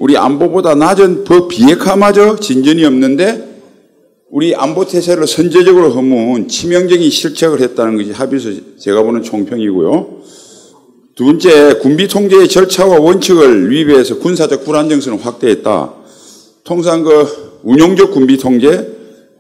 우리 안보보다 낮은 비핵화마저 진전이 없는데 우리 안보 태세를 선제적으로 허문 치명적인 실책을 했다는 것이 합의서 제가 보는 총평이고요. 두 번째, 군비 통제의 절차와 원칙을 위배해서 군사적 불안정성을 확대했다. 통상 운용적 군비 통제,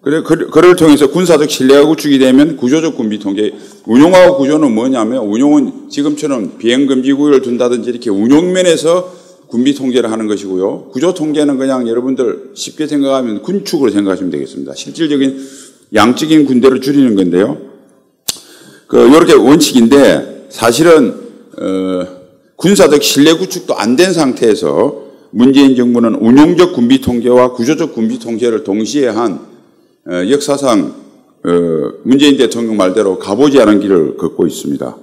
그를 통해서 군사적 신뢰가 구축이 되면 구조적 군비 통제. 운용하고 구조는 뭐냐면, 운용은 지금처럼 비행금지구역을 둔다든지 이렇게 운용면에서 군비 통제를 하는 것이고요. 구조 통제는 그냥 여러분들 쉽게 생각하면 군축으로 생각하시면 되겠습니다. 실질적인 양적인 군대를 줄이는 건데요. 이렇게 원칙인데, 사실은 군사적 신뢰 구축도 안 된 상태에서 문재인 정부는 운용적 군비 통제와 구조적 군비 통제를 동시에 한 역사상 문재인 대통령 말대로 가보지 않은 길을 걷고 있습니다.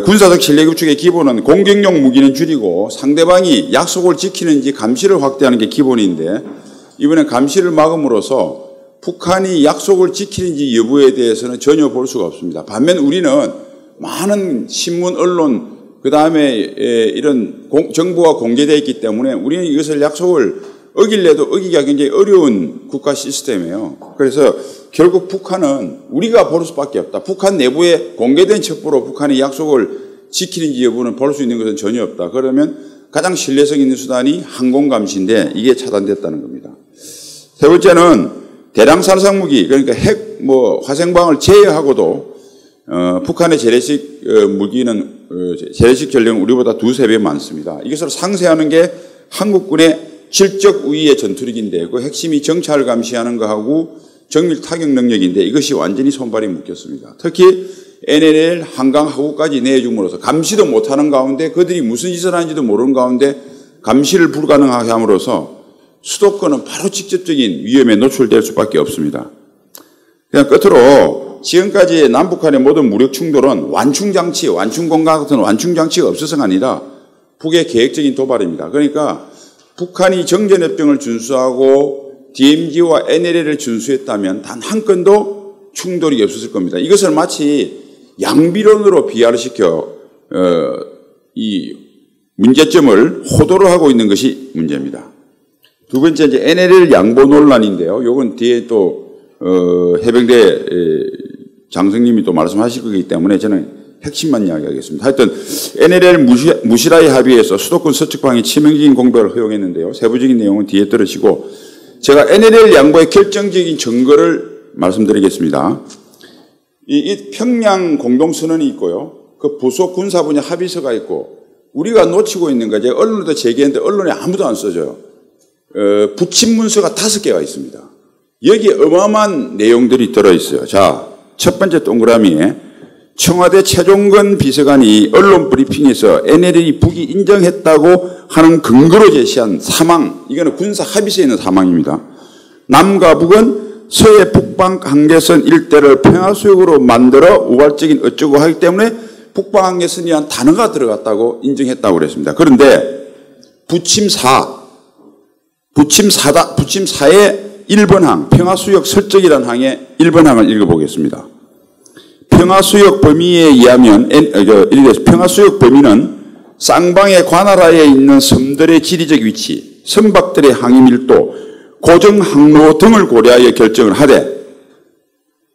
군사적 신뢰 구축의 기본은 공격용 무기는 줄이고 상대방이 약속을 지키는지 감시를 확대하는 게 기본인데 이번에 감시를 막음으로써 북한이 약속을 지키는지 여부에 대해서는 전혀 볼 수가 없습니다. 반면 우리는 많은 신문, 언론, 그 다음에 이런 정보가 공개되어 있기 때문에 우리는 이것을 약속을 어길래도 어기기가 굉장히 어려운 국가 시스템이에요. 그래서 결국 북한은 우리가 볼 수밖에 없다. 북한 내부에 공개된 첩보로 북한이 약속을 지키는지 여부는 볼 수 있는 것은 전혀 없다. 그러면 가장 신뢰성 있는 수단이 항공감시인데 이게 차단됐다는 겁니다. 세 번째는 대량 살상무기, 그러니까 핵, 화생방을 제외하고도 북한의 재래식 무기는 재래식 전력은 우리보다 2~3배 많습니다. 이것을 상쇄하는 게 한국군의 질적 우위의 전투력인데 그 핵심이 정찰을 감시하는 거하고 정밀 타격 능력인데 이것이 완전히 손발이 묶였습니다. 특히 NLL 한강 하구까지 내줌으로써 감시도 못하는 가운데 그들이 무슨 짓을 하는지도 모르는 가운데 감시를 불가능하게 함으로써 수도권은 바로 직접적인 위험에 노출될 수밖에 없습니다. 그냥 끝으로 지금까지 남북한의 모든 무력 충돌은 완충장치, 완충공간 같은 완충장치가 없어서가 아니라 북의 계획적인 도발입니다. 그러니까 북한이 정전협정을 준수하고 DMZ와 NLL을 준수했다면 단 한 건도 충돌이 없었을 겁니다. 이것을 마치 양비론으로 비하를 시켜 이 문제점을 호도를 하고 있는 것이 문제입니다. 두 번째 이제 NLL 양보 논란인데요. 요건 뒤에 또 해병대 장성님이 또 말씀하실 거기 때문에 저는 핵심만 이야기하겠습니다. 하여튼 NLL 무시라이 합의에서 수도권 서측방위 치명적인 공백을 허용했는데요. 세부적인 내용은 뒤에 들으시고 제가 NLL 양보의 결정적인 증거를 말씀드리겠습니다. 이 평양 공동선언이 있고요. 그 부속 군사 분야 합의서가 있고 우리가 놓치고 있는 거 제가 언론에도 제기했는데 언론에 아무도 안 써줘요. 부침 문서가 5개가 있습니다. 여기에 어마어마한 내용들이 들어있어요. 자, 첫 번째 동그라미에 청와대 최종건 비서관이 언론 브리핑에서 NLL이 북이 인정했다고 하는 근거로 제시한 사망, 이거는 군사 합의서에 있는 사망입니다. 남과 북은 서해 북방 한계선 일대를 평화수역으로 만들어 우발적인 어쩌고 하기 때문에 북방 한계선이란 단어가 들어갔다고 인정했다고 그랬습니다. 그런데 부침사의 1번 항, 평화수역 설정이라는 항의 1번 항을 읽어보겠습니다. 평화수역 범위에 의하면 평화수역 범위는 쌍방의 관할하에 있는 섬들의 지리적 위치, 선박들의 항해 밀도, 고정 항로 등을 고려하여 결정을 하되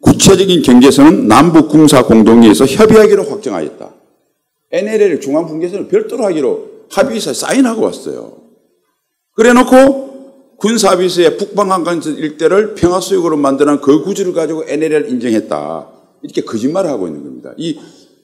구체적인 경계선은 남북 군사 공동회의에서 협의하기로 확정하였다. NLL 중앙분계선을 별도로 하기로 합의서에 사인하고 왔어요. 그래놓고 군사합의서에 북방 한간선 일대를 평화수역으로 만드는 그 구조를 가지고 NLL을 인정했다. 이렇게 거짓말을 하고 있는 겁니다.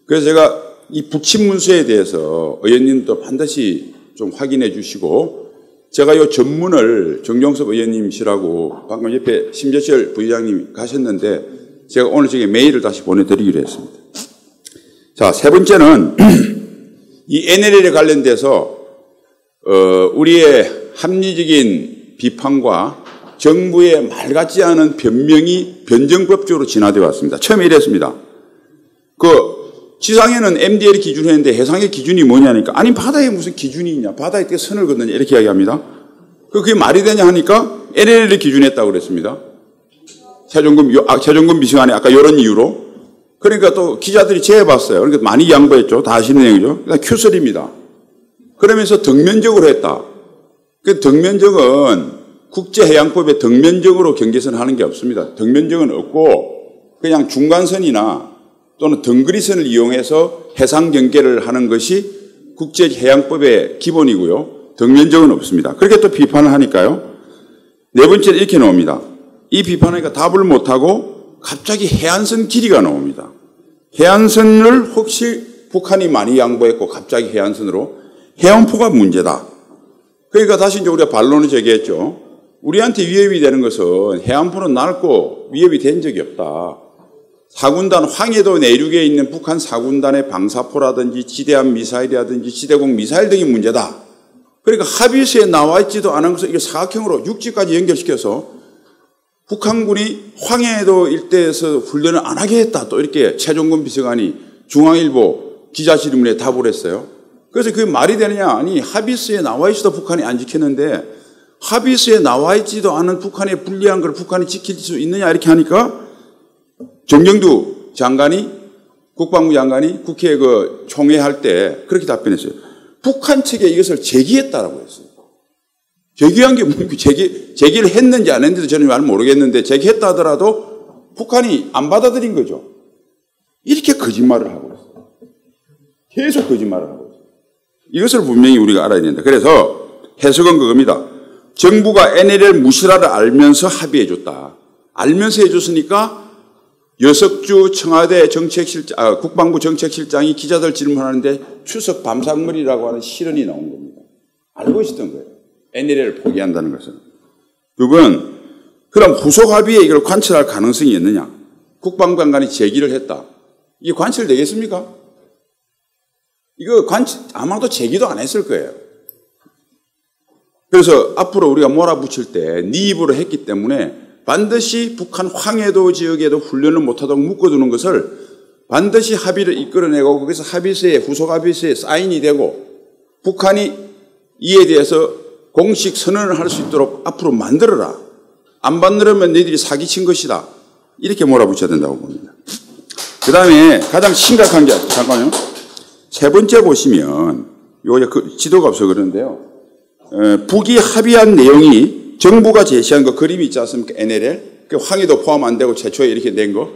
그래서 제가 이 부침 문서에 대해서 의원님도 반드시 좀 확인해 주시고 제가 이 전문을 정종섭 의원님이시라고 방금 옆에 심재철 부의장님이 가셨는데 제가 오늘 저기 메일을 다시 보내드리기로 했습니다. 자, 세 번째는 이 NLL에 관련돼서 우리의 합리적인 비판과 정부의 말 같지 않은 변명이 변정법적으로 진화되어 왔습니다. 처음에 이랬습니다. 지상에는 MDL이 기준했는데 해상의 기준이 뭐냐니까 아니 바다에 무슨 기준이 있냐 바다에 어떻게 선을 긋느냐 이렇게 이야기합니다. 그게 말이 되냐 하니까 NLL을 기준했다고 그랬습니다. 최종근 비서관이 아까 이런 이유로 그러니까 또 기자들이 재해봤어요. 그러니까 많이 양보했죠. 다 아시는 얘기죠. 그러니까 Q3입니다. 그러면서 등면적으로 했다. 그 덕면적은 국제해양법에 덕면적으로 경계선 하는 게 없습니다. 덕면적은 없고 그냥 중간선이나 또는 덩그리선을 이용해서 해상 경계를 하는 것이 국제해양법의 기본이고요. 덕면적은 없습니다. 그렇게 또 비판을 하니까요. 네 번째는 이렇게 나옵니다. 이 비판하니까 답을 못하고 갑자기 해안선 길이가 나옵니다. 해안선을 혹시 북한이 많이 양보했고 갑자기 해안선으로 해안포가 문제다. 그러니까 다시 이제 우리가 반론을 제기했죠. 우리한테 위협이 되는 것은 해안포는 넓고 위협이 된 적이 없다. 사군단 황해도 내륙에 있는 북한 사군단의 방사포라든지 지대함 미사일이라든지 지대공 미사일 등이 문제다. 그러니까 합의서에 나와 있지도 않은 것을 이게 사각형으로 육지까지 연결시켜서 북한군이 황해도 일대에서 훈련을 안 하게 했다. 또 이렇게 최종근 비서관이 중앙일보 기자실문에 답을 했어요. 그래서 그게 말이 되느냐. 아니 합의서에 나와 있어도 북한이 안 지켰는데 합의서에 나와 있지도 않은 북한의 불리한 걸 북한이 지킬 수 있느냐 이렇게 하니까 정경두 장관이 국방부 장관이 국회 그 총회할 때 그렇게 답변했어요. 북한 측에 이것을 제기했다라고 했어요. 제기한 게 뭡니까? 제기를 했는지 안 했는지 저는 잘 모르겠는데 제기했다 하더라도 북한이 안 받아들인 거죠. 이렇게 거짓말을 하고 있어요. 계속 거짓말을 하고 있어요. 이것을 분명히 우리가 알아야 된다. 그래서 해석은 그겁니다. 정부가 NLL 무실화를 알면서 합의해줬다. 알면서 해줬으니까 여석주 청와대 국방부 정책실장이 기자들 질문하는데 추석 밤상머리라고 하는 실언이 나온 겁니다. 알고 있었던 거예요. NLL을 포기한다는 것은. 두 번, 그럼 후속 합의에 이걸 관철할 가능성이 있느냐? 국방부 장관이 제기를 했다. 이게 관철되겠습니까? 이거 아마도 제기도 안 했을 거예요. 그래서 앞으로 우리가 몰아붙일 때 네 입으로 했기 때문에 반드시 북한 황해도 지역에도 훈련을 못하도록 묶어두는 것을 반드시 합의를 이끌어내고 거기서 합의서에 후속 합의서에 사인이 되고 북한이 이에 대해서 공식 선언을 할 수 있도록 앞으로 만들어라. 안 만들면 너희들이 사기친 것이다. 이렇게 몰아붙여야 된다고 봅니다. 그 다음에 가장 심각한 게 잠깐만요. 세 번째 보시면 요 지도가 없어 그러는데요. 북이 합의한 내용이 정부가 제시한 거 그림이 있지 않습니까? NLL. 그 황해도 포함 안 되고 최초에 이렇게 낸 거.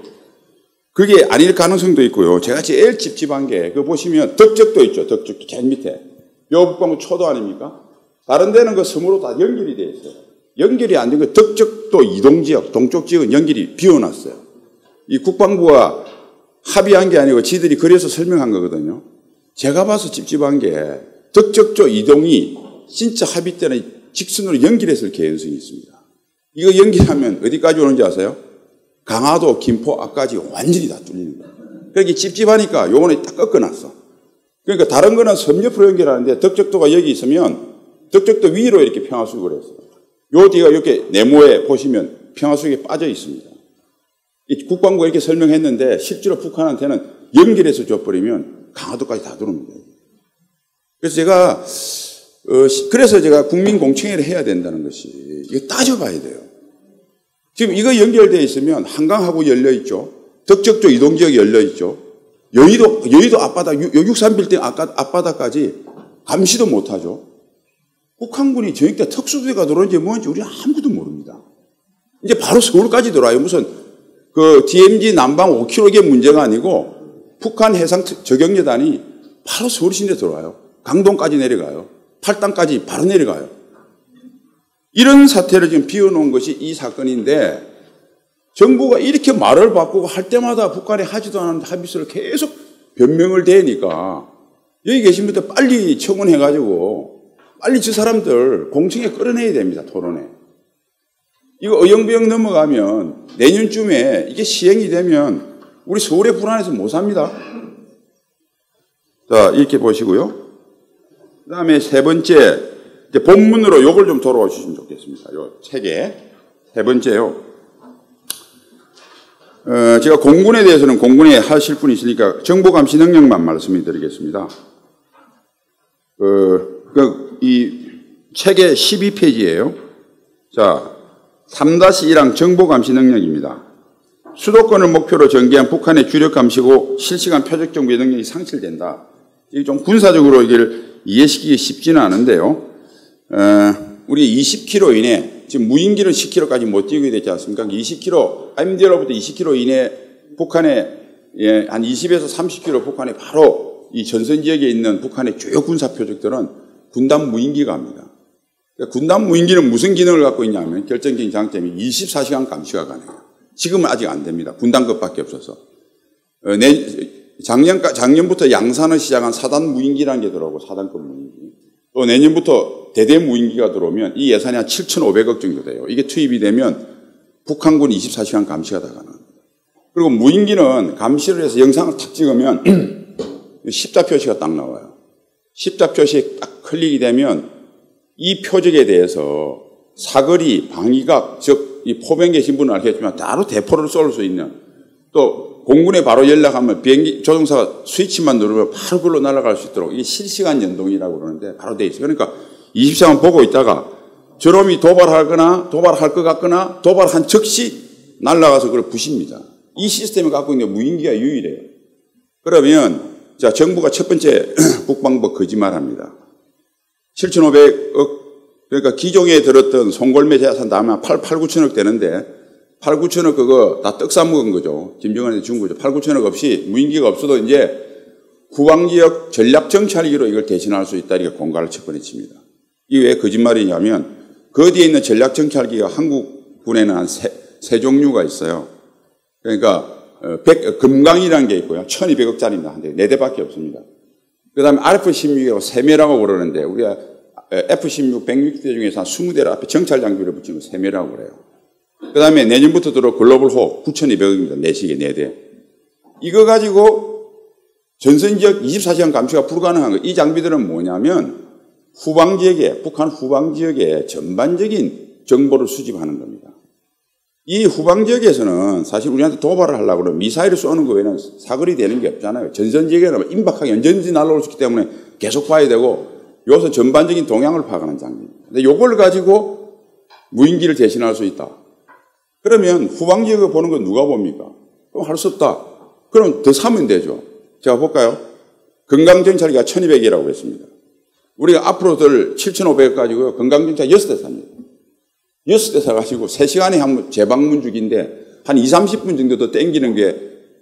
그게 아닐 가능성도 있고요. 제가 제일 찝찝한 게 그거 보시면 덕적도 있죠. 덕적 제일 밑에. 요 북방부 초도 아닙니까? 다른 데는 그 섬으로 다 연결이 되어 있어요. 연결이 안 된 거 덕적도 이동지역, 동쪽 지역은 연결이 비워놨어요. 이 국방부가 합의한 게 아니고 지들이 그래서 설명한 거거든요. 제가 봐서 찝찝한 게 덕적조 이동이 진짜 합의 때는 직선으로 연결했을 개연성이 있습니다. 이거 연결하면 어디까지 오는지 아세요? 강화도, 김포, 앞까지 완전히 다 뚫리는 거예요. 그렇게 찝찝하니까 요번에 딱 꺾어놨어. 그러니까 다른 거는 섬 옆으로 연결하는데 덕적도가 여기 있으면 덕적도 위로 이렇게 평화수역을 했어요. 요 뒤가 이렇게 네모에 보시면 평화수역에 빠져 있습니다. 이 국방부가 이렇게 설명했는데 실제로 북한한테는 연결해서 줘버리면 강화도까지 다 들어옵니다. 그래서 제가 국민공청회를 해야 된다는 것이 이거 따져봐야 돼요. 지금 이거 연결되어 있으면 한강하고 열려있죠. 덕적조 이동지역이 열려있죠. 여의도 앞바다, 63빌딩 앞바다까지 감시도 못하죠. 북한군이 저녁 때 특수부대가 들어오는지 뭔지 우리 아무것도 모릅니다. 이제 바로 서울까지 들어와요. 무슨 그 DMZ 남방 5km의 문제가 아니고 북한 해상 저격여단이 바로 서울 시내에 들어와요. 강동까지 내려가요. 팔당까지 바로 내려가요. 이런 사태를 지금 비워놓은 것이 이 사건인데 정부가 이렇게 말을 바꾸고 할 때마다 북한이 하지도 않은 합의서를 계속 변명을 대니까 여기 계신 분들 빨리 청원해가지고 빨리 저 사람들 공청회 끌어내야 됩니다. 토론회. 이거 어영부영 넘어가면 내년쯤에 이게 시행이 되면 우리 서울의 불안해서 못 삽니다. 자, 이렇게 보시고요. 그 다음에 세 번째, 이제 본문으로 요걸 좀 돌아와 주시면 좋겠습니다. 요 책에. 세 번째요. 제가 공군에 대해서는 공군에 하실 분이 있으니까 정보감시 능력만 말씀을 드리겠습니다. 이 책의 12페이지예요. 자, 3-1항 정보감시 능력입니다. 수도권을 목표로 전개한 북한의 주력 감시고 실시간 표적 정보의 능력이 상실된다. 이게 좀 군사적으로 이걸 이해시키기 쉽지는 않은데요. 우리 20km 이내, 지금 무인기는 10km까지 못 뛰게 되지 않습니까? 20km, IMD로부터 20km 이내 북한에 한 20에서 30km 북한에 바로 이 전선 지역에 있는 북한의 주요 군사 표적들은 군단 무인기가 합니다. 그러니까 군단 무인기는 무슨 기능을 갖고 있냐면 결정적인 장점이 24시간 감시가 가능해요. 지금은 아직 안 됩니다. 군단급밖에 없어서. 작년부터 양산을 시작한 사단 무인기라는 게 들어오고, 사단급 무인기. 또 내년부터 대대 무인기가 들어오면 이 예산이 한 7,500억 정도 돼요. 이게 투입이 되면 북한군 24시간 감시가 다 가능합니다. 그리고 무인기는 감시를 해서 영상을 탁 찍으면 십자 표시가 딱 나와요. 십자 표시에 딱 클릭이 되면 이 표적에 대해서 사거리, 방위각, 즉 이 포병 계신 분은 알겠지만 바로 대포를 쏠 수 있는, 또 공군에 바로 연락하면 비행기 조종사가 스위치만 누르면 바로 그걸로 날아갈 수 있도록 이게 실시간 연동이라고 그러는데 바로 돼 있어요. 그러니까 24시간 보고 있다가 저놈이 도발하거나 도발할 것 같거나 도발한 즉시 날아가서 그걸 부십니다. 이 시스템을 갖고 있는 무인기가 유일해요. 그러면 자, 정부가 첫 번째 국방부 거짓말합니다. 7,500억, 그러니까 기종에 들었던 송골매 재산 다 하면 8, 9천억 되는데 8, 9천억 그거 다 떡 싸먹은 거죠. 김정은이 준 거죠. 8, 9천억 없이 무인기가 없어도 이제 국방지역 전략 정찰기로 이걸 대신할 수 있다. 이렇게 공갈을 첫 번에 칩니다. 이게 왜 거짓말이냐면 그 뒤에 있는 전략 정찰기가 한국군에는 한 세 종류가 있어요. 그러니까 금강이라는 게 있고요. 1,200억짜리입니다. 한데 4대밖에 없습니다. 그 다음에 RF-16이라고 3매라고 그러는데 우리가 F-16 160대 중에서 한 20대를 앞에 정찰 장비를 붙이는 거 3매라고 그래요. 그 다음에 내년부터 들어 글로벌 호흡 9,200억입니다. 4시계 4대. 이거 가지고 전선지역 24시간 감시가 불가능한 거. 이 장비들은 뭐냐면 후방지역에, 북한 후방지역에 전반적인 정보를 수집하는 겁니다. 이 후방지역에서는 사실 우리한테 도발을 하려고 그러면 미사일을 쏘는 거 외에는 사거리 되는 게 없잖아요. 전선지역에는 임박하게 언제든지 날아올 수 있기 때문에 계속 봐야 되고 여기서 전반적인 동향을 파악하는 장비입니다. 근데 이걸 가지고 무인기를 대신할 수 있다. 그러면 후방지역을 보는 건 누가 봅니까? 그럼 할 수 없다. 그럼 더 사면 되죠. 제가 볼까요? 건강정찰기가 1,200이라고 했습니다. 우리가 앞으로들 7,500 가지고 건강정찰 6대 삽니다. 6대 사가지고 3시간에 한 번 재방문 중인데 한 20, 30분 정도 더 땡기는 게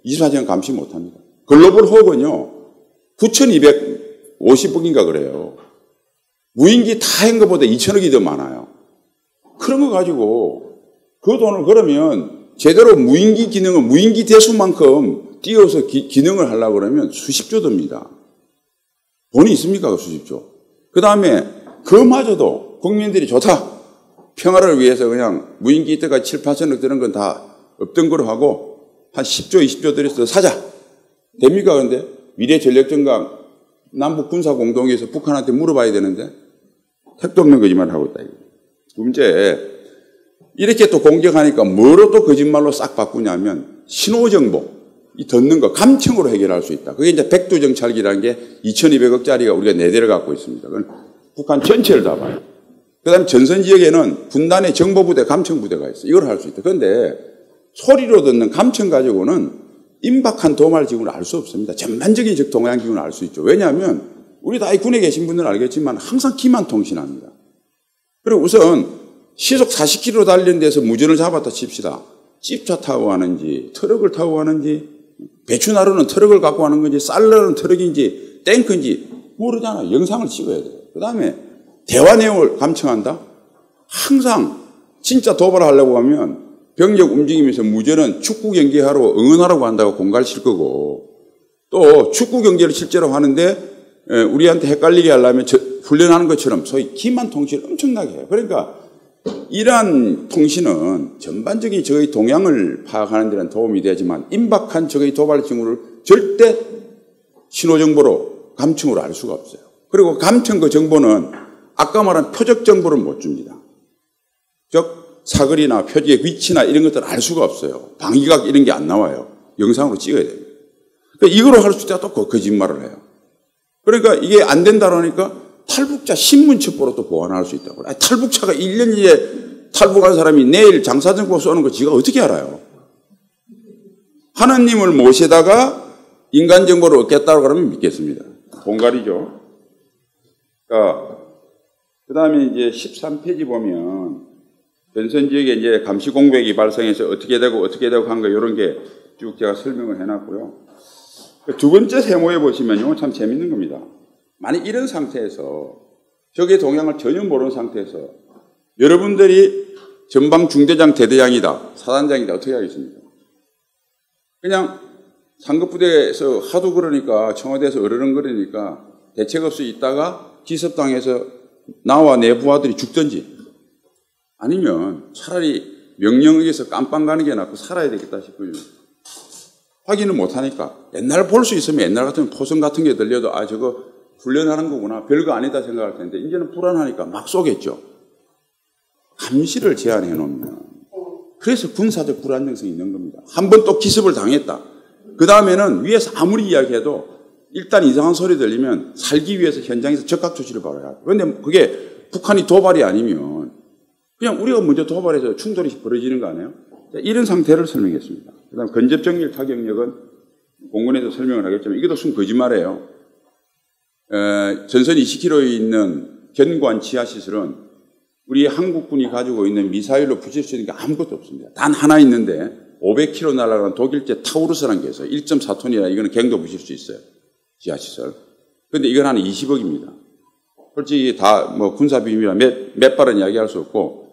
24시간 감시 못합니다. 글로벌 호흡은요, 9,250억인가 그래요. 무인기 다 한 것보다 2,000억이 더 많아요. 그런 거 가지고 그 돈을 그러면 제대로 무인기 기능을 무인기 대수만큼 띄워서 기능을 하려고 그러면 수십조 듭니다. 돈이 있습니까? 그 수십조. 그 다음에 그마저도 국민들이 좋다. 평화를 위해서 그냥 무인기 이때까지 7, 8천억 드는 건 다 없던 거로 하고 한 10조, 20조 들여서 사자. 됩니까? 그런데 미래 전력전강 남북 군사 공동회에서 북한한테 물어봐야 되는데 택도 없는 거짓말을 하고 있다. 문제 이렇게 또 공격하니까 뭐로 또 거짓말로 싹 바꾸냐면 신호정보, 이 듣는 거 감청으로 해결할 수 있다. 그게 이제 백두정찰기라는 게 2,200억짜리가 우리가 4대를 갖고 있습니다. 그건 북한 전체를 다 봐요. 그 다음에 전선지역에는 군단의 정보부대, 감청부대가 있어요. 이걸 할 수 있다. 그런데 소리로 듣는 감청 가지고는 임박한 도말 지구를 알 수 없습니다. 전반적인 즉 동양 기후를 알 수 있죠. 왜냐하면 우리 다 이 군에 계신 분들은 알겠지만 항상 기만 통신합니다. 그리고 우선 시속 40km 달리는 데서 무전을 잡았다 칩시다. 집차 타고 가는지 트럭을 타고 가는지 배추 나르는 트럭을 갖고 가는 건지 쌀르는 트럭인지 탱크인지 모르잖아. 영상을 찍어야 돼요. 그 다음에 대화 내용을 감청한다? 항상 진짜 도발을 하려고 하면 병력 움직이면서 무전은 축구 경기하러 응원하라고 한다고 공갈 칠 거고 또 축구 경기를 실제로 하는데 우리한테 헷갈리게 하려면 훈련하는 것처럼 소위 기만 통신을 엄청나게 해요. 그러니까 이러한 통신은 전반적인 적의 동향을 파악하는 데는 도움이 되지만 임박한 적의 도발 징후를 절대 신호정보로 감청으로 알 수가 없어요. 그리고 감청 그 정보는 아까 말한 표적 정보를 못 줍니다. 즉 사거리나 표지의 위치나 이런 것들을 알 수가 없어요. 방위각 이런 게 안 나와요. 영상으로 찍어야 됩니다. 그러니까 이거로 할 수 있다 또 거짓말을 해요. 그러니까 이게 안 된다라니까 탈북자 신문첩보로 또 보완할 수 있다고. 탈북자가 1년 뒤에 탈북한 사람이 내일 장사정보 쏘는 거 지가 어떻게 알아요? 하나님을 모시다가 인간정보를 얻겠다고 그러면 믿겠습니다. 공갈이죠. 그러니까 그 다음에 이제 13페이지 보면 전선 지역에 이제 감시 공백이 발생해서 어떻게 되고 한 거 이런 게 쭉 제가 설명을 해놨고요. 두 번째 세모에 보시면요, 참 재밌는 겁니다. 만약 이런 상태에서 적의 동향을 전혀 모르는 상태에서 여러분들이 전방 중대장 대대장이다, 사단장이다 어떻게 하겠습니까? 그냥 상급부대에서 하도 그러니까 청와대에서 어르렁거리니까 대책 없이 있다가 기습당해서 나와 내 부하들이 죽든지 아니면 차라리 명령에서 깜빵 가는 게 낫고 살아야 되겠다 싶으면 확인을 못하니까 옛날 볼 수 있으면 옛날 같으면 포성 같은 게 들려도 아 저거 훈련하는 거구나 별거 아니다 생각할 텐데 이제는 불안하니까 막 쏘겠죠. 감시를 제한해 놓으면 그래서 군사적 불안정성이 있는 겁니다. 한 번 또 기습을 당했다. 그 다음에는 위에서 아무리 이야기해도 일단 이상한 소리 들리면 살기 위해서 현장에서 적각 조치를 바로 해야 돼. 그런데 그게 북한이 도발이 아니면 그냥 우리가 먼저 도발해서 충돌이 벌어지는 거 아니에요? 이런 상태를 설명했습니다. 그 다음 근접정밀 타격력은 공군에서 설명을 하겠지만 이것도 순 거짓말이에요. 전선 20km에 있는 견고한 지하시설은 우리 한국군이 가지고 있는 미사일로 부실 수 있는 게 아무것도 없습니다. 단 하나 있는데 500km 날아가는 독일제 타우루스라는 게 있어요. 1.4톤이라 이거는 갱도 부실 수 있어요. 지하시설. 그런데 이건 한 20억입니다. 솔직히 다 뭐 군사비밀이라 몇 발은 이야기할 수 없고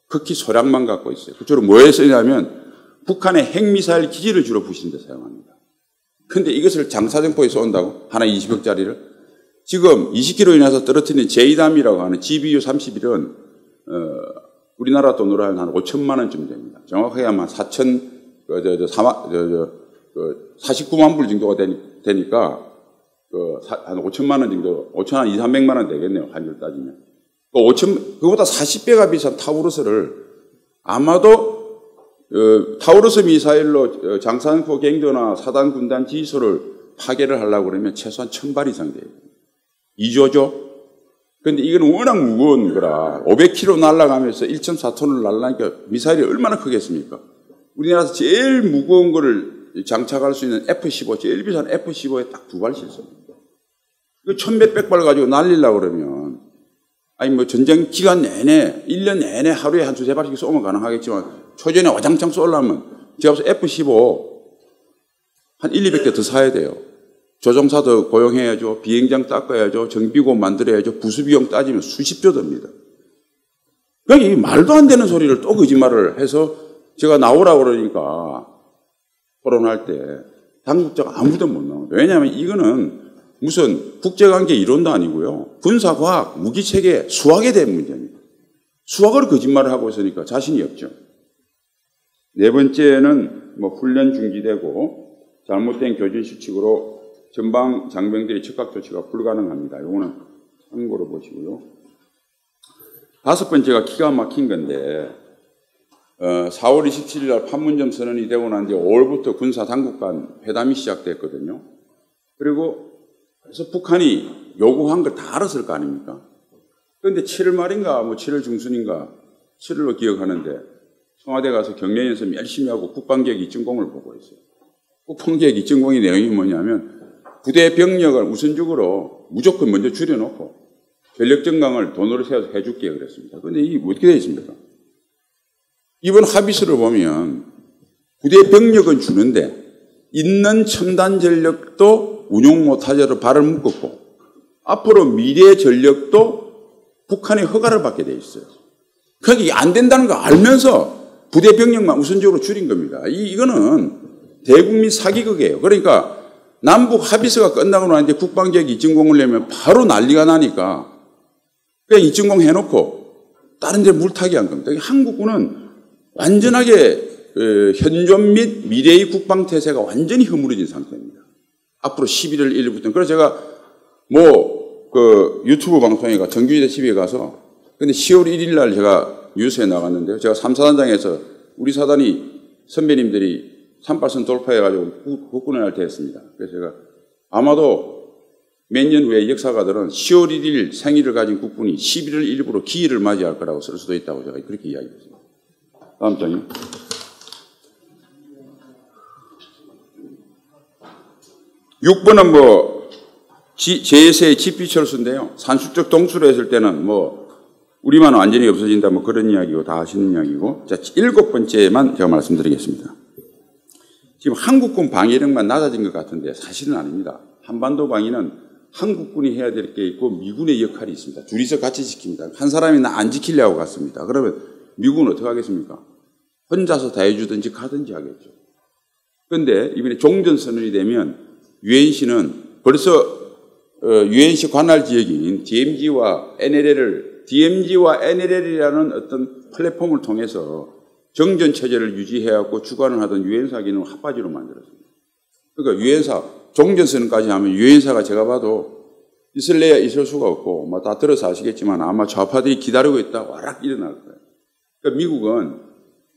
극히 소량만 갖고 있어요. 주로 뭐에 쓰냐면 북한의 핵미사일 기지를 주로 부시는 데 사용합니다. 그런데 이것을 장사정포에 쏜다고? 하나 20억짜리를? 지금 20km 이내에서 떨어뜨린 제2담이라고 하는 GBU-31은 우리나라 돈으로 하면 한 5천만 원쯤 됩니다. 정확하게 하면 49만 불 정도가 되니까 한 5천만 원 정도, 5천 한 2, 300만 원 되겠네요. 환율 따지면. 그보다 40배가 비싼 타우루스를 아마도 타우루스 미사일로 장산포 갱도나 사단 군단 지휘소를 파괴를 하려고 그러면 최소한 1000발 이상 돼요. 2조죠? 그런데 이건 워낙 무거운 거라 500km 날아가면서 1.4톤을 날아가니까 미사일이 얼마나 크겠습니까? 우리나라에서 제일 무거운 거를 장착할 수 있는 F-15, 제일 비싼 F-15에 딱 2발 실습니다. 이거 1000몇백 발 가지고 날리려고 그러면 아니 뭐 전쟁 기간 내내 1년 내내 하루에 한 2~3발씩 쏘면 가능하겠지만 초전에 와장창 쏘려면 제가 봐서 F-15 한 1~200대 더 사야 돼요. 조종사 더 고용해야죠. 비행장 닦아야죠. 정비고 만들어야죠. 부수비용 따지면 수십조 듭니다. 그러니까 이 말도 안 되는 소리를 또 거짓말을 해서 제가 나오라고 그러니까 토론할 때 당국자가 아무도 못 나옵니다. 왜냐하면 이거는 무슨 국제관계 이론도 아니고요. 군사과학, 무기체계, 수학에 대한 문제입니다. 수학을 거짓말을 하고 있으니까 자신이 없죠. 네 번째는 뭐 훈련 중지되고 잘못된 교진 수칙으로 전방 장병들의 즉각 조치가 불가능합니다. 이거는 참고로 보시고요. 다섯 번째가 기가 막힌 건데 4월 27일 날 판문점 선언이 되고 난 뒤에 5월부터 군사 당국 간 회담이 시작됐거든요. 그리고 그래서 북한이 요구한 걸 다 알았을 거 아닙니까? 그런데 7월 말인가 뭐 7월 중순인가 7월로 기억하는데 청와대 가서 경례연습 열심히 하고 국방계획 이점공을 보고 있어요. 국방계획 이점공의 내용이 뭐냐면 부대 병력을 우선적으로 무조건 먼저 줄여놓고 전력 증강을 돈으로 세워서 해줄게 그랬습니다. 그런데 이게 어떻게 되어 있습니까? 이번 합의서를 보면 부대 병력은 주는데 있는 첨단 전력도 운용 못하자로 발을 묶었고 앞으로 미래 전력도 북한의 허가를 받게 돼 있어요. 그러니까 이게 안 된다는 거 알면서 부대 병력만 우선적으로 줄인 겁니다. 이거는 대국민 사기극이에요. 그러니까 남북 합의서가 끝나고 나는데 국방계획 이점공을 내면 바로 난리가 나니까 그냥 이점공 해놓고 다른 데 물타기 한 겁니다. 한국군은 완전하게 현존 및 미래의 국방태세가 완전히 허물어진 상태입니다. 앞으로 11월 1일부터. 그래서 제가 유튜브 방송에 정규지대 TV에 가서 근데 10월 1일 날 제가 뉴스에 나갔는데요. 제가 3사단장에서 우리 사단이 선배님들이 38선 돌파해가지고 국군을 할 때 했습니다. 그래서 제가 아마도 몇 년 후에 역사가들은 10월 1일 생일을 가진 국군이 11월 1일부로 기일을 맞이할 거라고 쓸 수도 있다고 제가 그렇게 이야기했습니다. 다음 장이요. (6번은) 제2세의 GP 철수인데요. 산술적 동수로 했을 때는 우리만 완전히 없어진다 뭐 그런 이야기고 다 아시는 이야기고. 자, 7번째만 제가 말씀드리겠습니다. 지금 한국군 방위력만 낮아진 것 같은데 사실은 아닙니다. 한반도 방위는 한국군이 해야 될 게 있고 미군의 역할이 있습니다. 둘이서 같이 지킵니다. 한 사람이 나 안 지키려고 갔습니다. 그러면 미국은 어떻게 하겠습니까? 혼자서 다 해주든지 가든지 하겠죠. 그런데 이번에 종전선언이 되면 UNC는 벌써 UNC 관할 지역인 DMZ와 NLL이라는 어떤 플랫폼을 통해서 정전 체제를 유지해갖고 주관을 하던 유엔사 기능을 핫바지로 만들었습니다. 그러니까 유엔사, 종전선언까지 하면 유엔사가 제가 봐도 있을래야 있을 수가 없고, 뭐 다 들어서 아시겠지만 아마 좌파들이 기다리고 있다 와락 일어날 거예요. 그러니까 미국은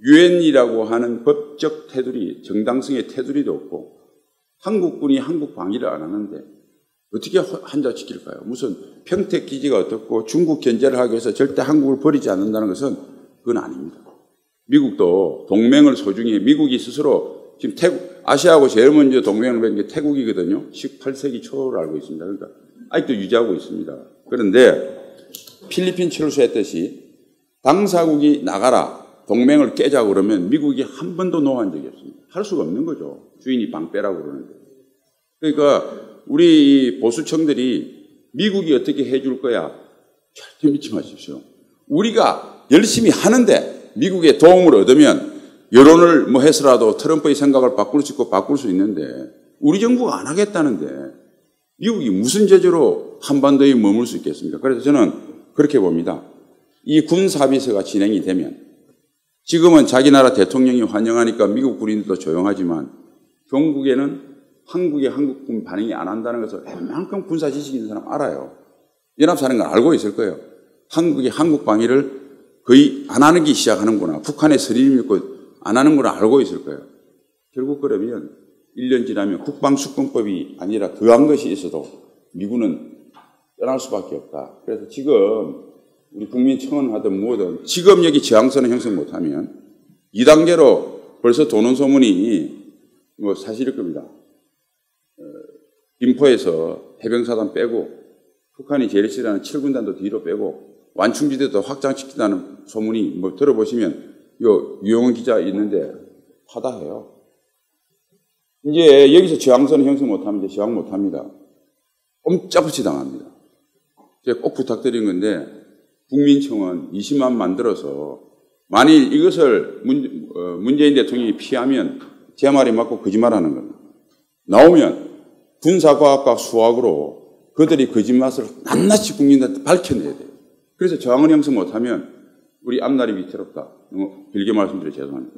유엔이라고 하는 법적 테두리, 정당성의 테두리도 없고, 한국군이 한국 방위를 안 하는데 어떻게 한자 지킬까요? 무슨 평택 기지가 어떻고 중국 견제를 하기 위해서 절대 한국을 버리지 않는다는 것은 그건 아닙니다. 미국도 동맹을 소중히 해. 미국이 스스로 지금 아시아하고 제일 먼저 동맹을 맺은 게 태국이거든요. 18세기 초를 알고 있습니다. 그러니까 아직도 유지하고 있습니다. 그런데 필리핀 철수했듯이 당사국이 나가라, 동맹을 깨자고 그러면 미국이 한 번도 노한 적이 없습니다. 할 수가 없는 거죠. 주인이 방 빼라고 그러는데. 그러니까 우리 보수청들이 미국이 어떻게 해줄 거야? 절대 믿지 마십시오. 우리가 열심히 하는데 미국의 도움을 얻으면 여론을 뭐 해서라도 트럼프의 생각을 바꿀 수 있고 바꿀 수 있는데 우리 정부가 안 하겠다는데 미국이 무슨 제재로 한반도에 머물 수 있겠습니까? 그래서 저는 그렇게 봅니다. 이 군사비서가 진행이 되면 지금은 자기 나라 대통령이 환영하니까 미국 군인들도 조용하지만 경국에는 한국의 한국군 반응이 안 한다는 것을 웬만큼 군사 지식 있는 사람 알아요. 연합사령관 알고 있을 거예요. 한국이 한국 방위를 거의 안 하는 게 시작하는구나. 북한의 서리를 믿고 안 하는구나 알고 있을 거예요. 결국 그러면 1년 지나면 국방수권법이 아니라 더한 것이 있어도 미군은 떠날 수밖에 없다. 그래서 지금 우리 국민청원하든 뭐든 지금 여기 저항선을 형성 못하면 2단계로 벌써 도는 소문이 뭐 사실일 겁니다. 김포에서 해병사단 빼고 북한이 제일 싫어하는 7군단도 뒤로 빼고 완충지대도 확장시킨다는 소문이 뭐 들어보시면 유영훈 기자 있는데 파다해요. 이제 여기서 저항선을 형성 못하면 이제 저항 못합니다. 꼼짝없이 당합니다. 제가 꼭 부탁드린 건데 국민청원 20만 만들어서 만일 이것을 문재인 대통령이 피하면 제 말이 맞고 거짓말하는 겁니다. 나오면 군사과학과 수학으로 그들이 거짓말을 낱낱이 국민들한테 밝혀내야 돼요. 그래서 저항을 형성 못하면 우리 앞날이 위태롭다. 너무 길게 말씀드려 죄송합니다.